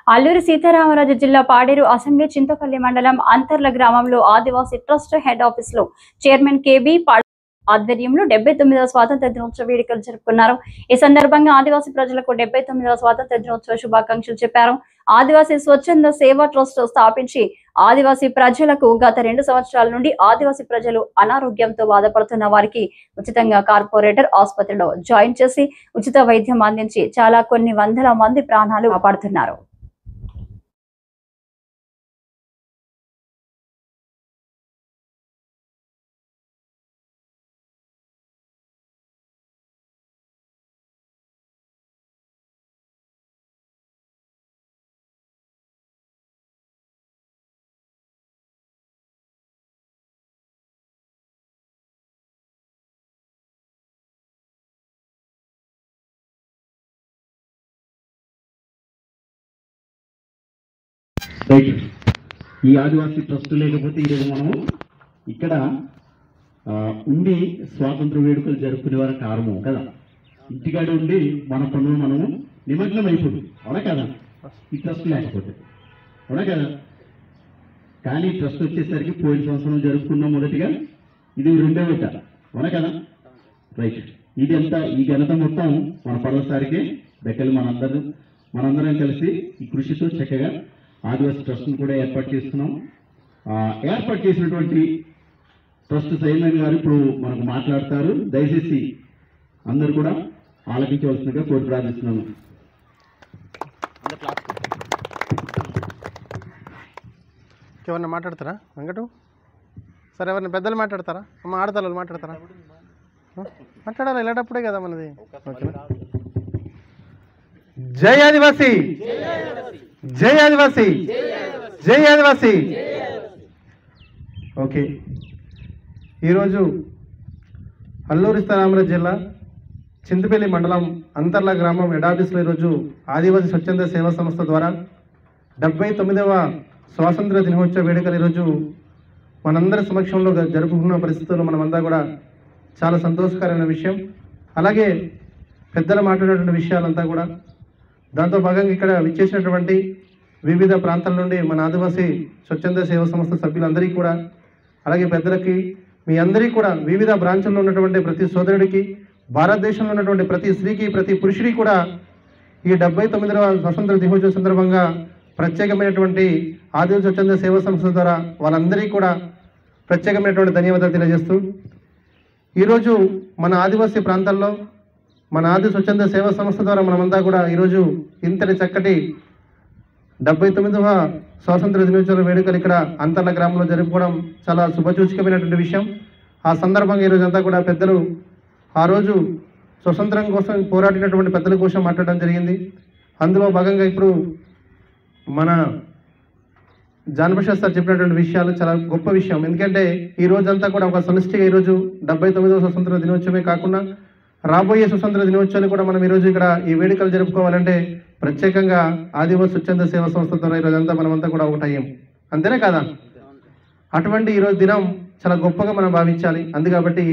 అల్లూరి సీతారామరాజు జిల్లా పాడేరు అసెంబ్లీ చింతపల్లి మండలం అంతర్ల గ్రామంలో ఆదివాసీ ట్రస్ట్ హెడ్ ఆఫీస్ లో చైర్మన్ కేబీ ఆధ్వర్యంలో 79వ స్వాతంత్ర దినోత్సవ వేడుకలు జరుపుకున్నారు. ఈ సందర్భంగా ఆదివాసీ ప్రజలకు 79వ స్వాతంత్ర దినోత్సవ శుభాకాంక్షలు చెప్పారు. ఆదివాసీ స్వచ్ఛంద సేవా ట్రస్ట్ స్థాపించి ఆదివాసీ ప్రజలకు గత 2 సంవత్సరాల నుండి ఆదివాసీ ప్రజలు అనారోగ్యంతో బాధపడుతున్న వారికి ఉచితంగా కార్పొరేటర్ ఆసుపత్రిలో జాయిన్ చేసి ఉచిత వైద్యం అందించి కొన్ని వందల మంది ప్రాణాలు కాపాడుతున్నారు. ఈ ఆదివాసీ ట్రస్ట్ లేకపోతే ఈరోజు మనము ఇక్కడ ఉండి స్వాతంత్ర వేడుకలు జరుపుకునే వారు కారణం కదా. ఇంటికాడ ఉండి మన పనులు మనము నిమగ్నం అయిపోదు, అవునా కదా, ఈ ట్రస్ట్ లేకపోతే, అవునా కదా. కానీ ట్రస్ట్ వచ్చేసరికి పోయిన సంవత్సరం జరుపుకున్నాం మొదటిగా, ఇది రెండో విట, అవునా కదా. రైట్, ఇది అంతా ఈ ఘనత మొత్తం మన పర్వసారికే దక్కలు. మనందరం కలిసి ఈ కృషితో చక్కగా ఆదివాసీ ట్రస్ట్ను కూడా ఏర్పాటు చేస్తున్నాం. ఏర్పాటు చేసినటువంటి ట్రస్ట్ చైర్మన్ గారు ఇప్పుడు మనకు మాట్లాడతారు. దయచేసి అందరూ కూడా ఆలకించవలసిందిగా కోరి ప్రార్థిస్తున్నాను. ఎవరన్నా మాట్లాడతారా వెంకటు? సరే, ఎవరైనా పెద్దలు మాట్లాడతారా? అమ్మ ఆడతలు మాట్లాడతారా? మాట్లాడాలి, వెళ్ళేటప్పుడే కదా మనది. జై ఆదివాసీ, జై ఆదివాసీ, జై ఆదివాసీ. ఓకే, ఈరోజు అల్లూరి సీతారామరాజు జిల్లా చింతపల్లి మండలం అంతర్ల గ్రామం హెడ్ ఆఫీస్లో ఈరోజు ఆదివాసీ స్వచ్ఛంద సేవా సంస్థ ద్వారా 79వ స్వాతంత్ర దినోత్సవ వేడుకలు ఈరోజు మనందరి సమక్షంలో జరుపుకున్న పరిస్థితుల్లో మనమంతా కూడా చాలా సంతోషకరమైన విషయం. అలాగే పెద్దలు మాట్లాడినటువంటి విషయాలంతా కూడా దాంతో భాగంగా ఇక్కడ విచ్చేసినటువంటి వివిధ ప్రాంతాల నుండి మన ఆదివాసీ స్వచ్ఛంద సేవా సంస్థ సభ్యులందరికీ కూడా, అలాగే పెద్దలకి, మీ అందరికీ కూడా, వివిధ బ్రాంచుల్లో ఉన్నటువంటి ప్రతి సోదరుడికి, భారతదేశంలో ఉన్నటువంటి ప్రతి స్త్రీకి, ప్రతి పురుషుడికి కూడా ఈ 79వ స్వాతంత్ర దినోత్సవ సందర్భంగా ప్రత్యేకమైనటువంటి ఆదివాసీ స్వచ్ఛంద సేవా సంస్థ ద్వారా వాళ్ళందరికీ కూడా ప్రత్యేకమైనటువంటి ధన్యవాదాలు తెలియజేస్తూ, ఈరోజు మన ఆదివాసీ ప్రాంతాల్లో మన ఆది స్వచ్ఛంద సేవా సంస్థ ద్వారా మనమంతా కూడా ఈరోజు ఇంతటి చక్కటి 79వ స్వాతంత్ర దినోత్సవ వేడుకలు ఇక్కడ అంతర్ల గ్రామంలో జరుపుకోవడం చాలా శుభసూచకమైనటువంటి విషయం. ఆ సందర్భంగా ఈరోజు అంతా కూడా పెద్దలు ఆ రోజు స్వతంత్రం కోసం పోరాడినటువంటి పెద్దల కోసం మాట్లాడడం జరిగింది. అందులో భాగంగా ఇప్పుడు మన జానప్రసాద్ సార్ చెప్పినటువంటి విషయాలు చాలా గొప్ప విషయం. ఎందుకంటే ఈ రోజంతా కూడా ఒక సమిష్టిగా ఈరోజు 79వ స్వతంత్ర దినోత్సవమే కాకుండా రాబోయే స్వతంత్ర దినోత్సవాలు కూడా మనం ఈరోజు ఇక్కడ ఈ వేడుకలు జరుపుకోవాలంటే ప్రత్యేకంగా ఆదివాసీ స్వచ్ఛంద సేవా సంస్థ ద్వారా ఈరోజంతా మనమంతా కూడా ఒకటయ్యాం, అంతేనే కదా. అటువంటి ఈరోజు దినం చాలా గొప్పగా మనం భావించాలి. అందుకాబట్టి